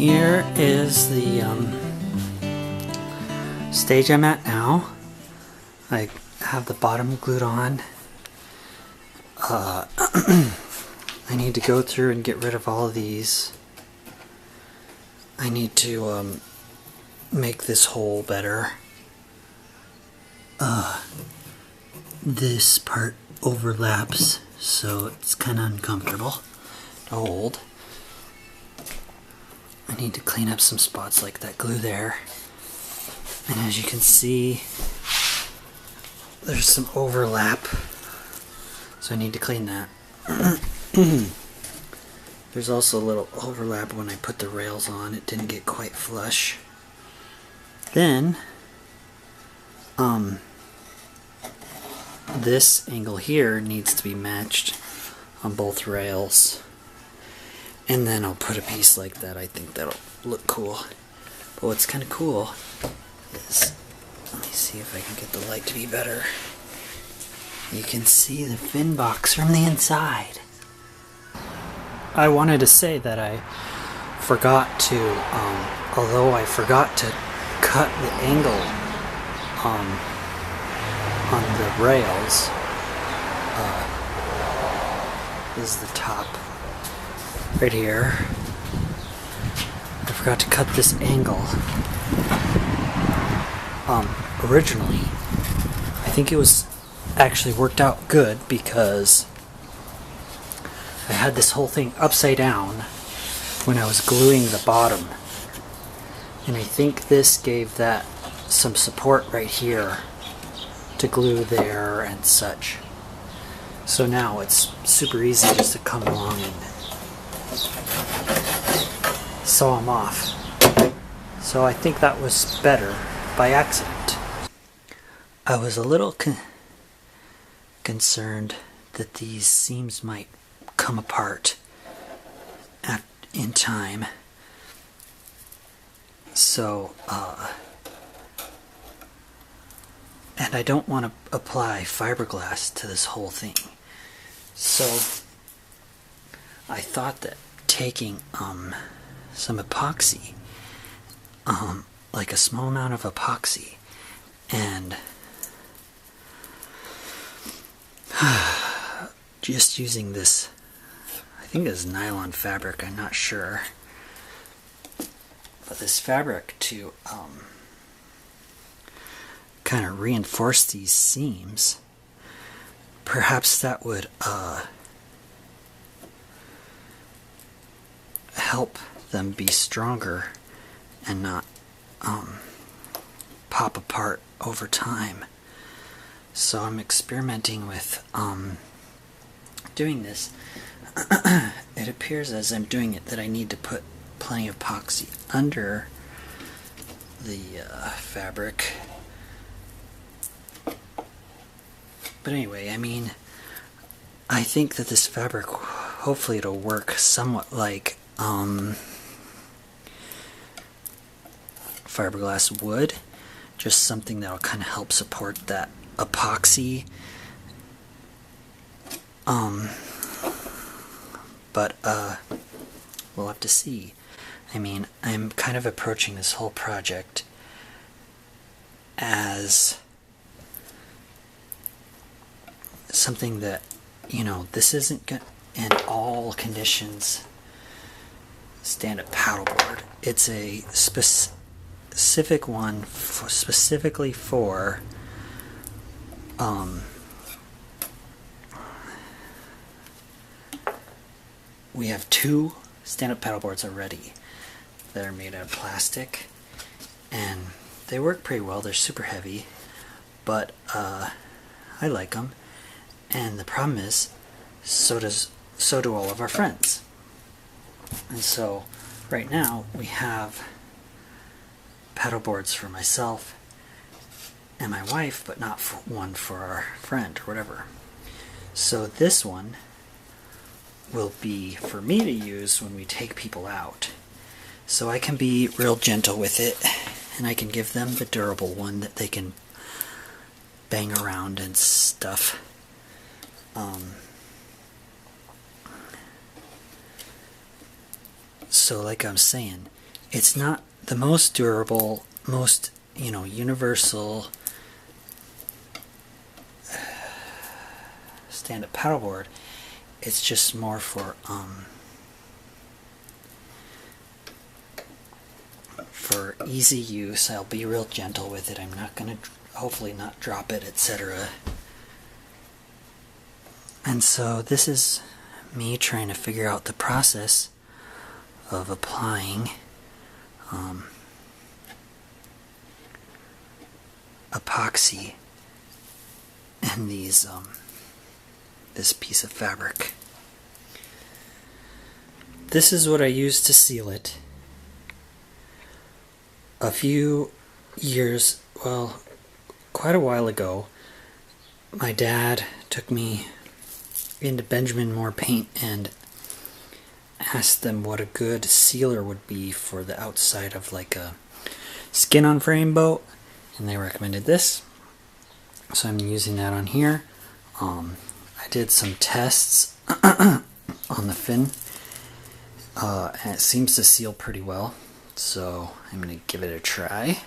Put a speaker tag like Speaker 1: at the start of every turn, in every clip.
Speaker 1: here is the stage I'm at now. I have the bottom glued on. I need to go through and get rid of all of these. I need to make this hole better. This part overlaps, so it's kind of uncomfortable to hold. I need to clean up some spots like that glue there. And as you can see, there's some overlap, so I need to clean that. There's also a little overlap when I put the rails on. It didn't get quite flush. Then, this angle here needs to be matched on both rails. And then I'll put a piece like that. I think that'll look cool. But what's kind of cool is, let me see if I can get the light to be better. You can see the fin box from the inside. I wanted to say that I forgot to, although I forgot to cut the angle on the rails, this is the top right here. I forgot to cut this angle. Originally, I think it was actually worked out good because I had this whole thing upside down when I was gluing the bottom. And I think this gave that some support right here to glue there and such. So now it's super easy just to come along and saw them off. So I think that was better by accident. I was a little concerned that these seams might come apart in time. So, and I don't want to apply fiberglass to this whole thing. So, I thought that taking some epoxy, like a small amount of epoxy, and just using this, I think it's nylon fabric, I'm not sure, but this fabric to kind of reinforce these seams, perhaps that would help them be stronger and not pop apart over time. So I'm experimenting with doing this. It appears as I'm doing it that I need to put plenty of epoxy under the fabric. But anyway, I mean, I think that this fabric, hopefully it'll work somewhat like fiberglass would, just something that'll kind of help support that epoxy. But we'll have to see. I mean, I'm kind of approaching this whole project as something that, you know, this isn't in all conditions stand-up paddleboard. It's a specific one specifically for we have 2 stand-up paddleboards already that are made out of plastic, and they work pretty well. They're super heavy, but I like them. And the problem is, so do all of our friends. And so right now we have paddleboards for myself and my wife, but not one for our friend or whatever. So this one will be for me to use when we take people out. So I can be real gentle with it, and I can give them the durable one that they can bang around and stuff. So like I'm saying, it's not the most durable, most, universal stand-up paddleboard. It's just more for easy use. I'll be real gentle with it. I'm not going to, hopefully not drop it, etc. And so this is me trying to figure out the process of applying epoxy and these this piece of fabric. This is what I use to seal it. A few years, well, quite a while ago, my dad took me into Benjamin Moore Paint and asked them what a good sealer would be for the outside of like a skin-on-frame boat, and they recommended this. So I'm using that on here. I did some tests on the fin, and it seems to seal pretty well. So I'm going to give it a try.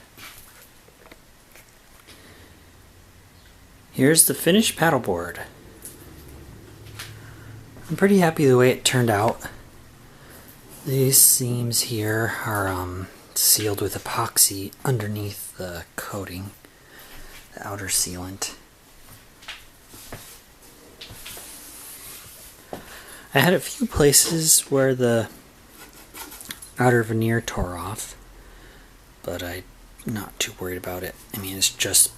Speaker 1: Here's the finished paddleboard. I'm pretty happy the way it turned out. These seams here are sealed with epoxy underneath the coating, the outer sealant. I had a few places where the outer veneer tore off, but I'm not too worried about it. I mean, it's just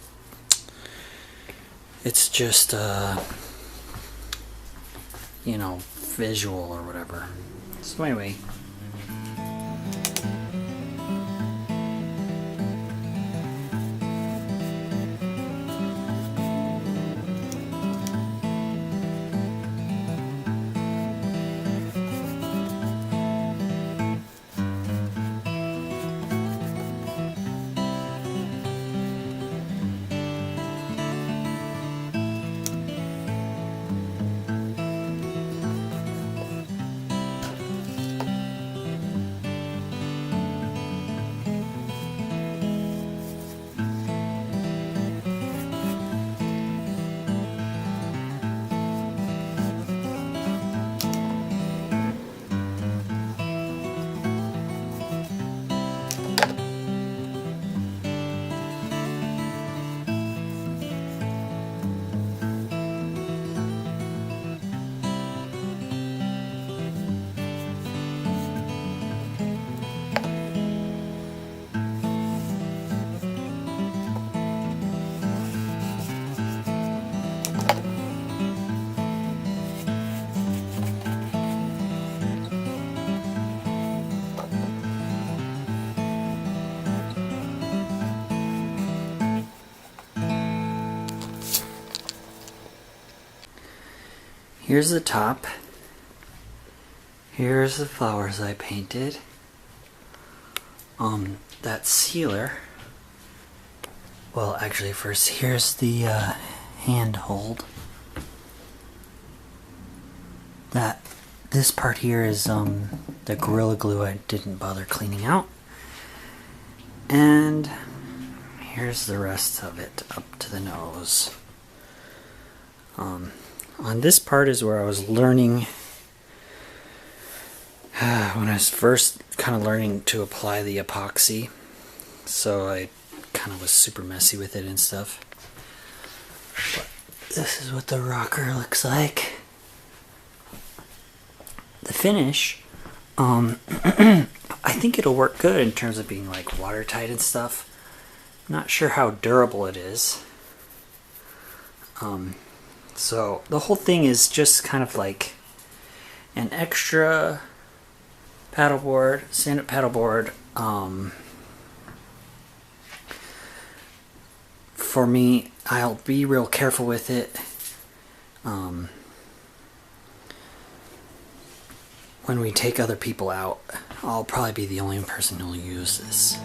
Speaker 1: visual or whatever. So anyway, here's the top. Here's the flowers I painted. That sealer. Well, actually, first here's the handhold. This part here is the Gorilla Glue I didn't bother cleaning out, and here's the rest of it up to the nose. On this part is where I was learning, when I was first kind of learning to apply the epoxy, so I kind of was super messy with it and stuff. But this is what the rocker looks like. The finish, I think it'll work good in terms of being like watertight and stuff. I'm not sure how durable it is. So the whole thing is just kind of like an extra paddleboard, stand-up paddleboard. For me, I'll be real careful with it. When we take other people out, I'll probably be the only person who'll use this.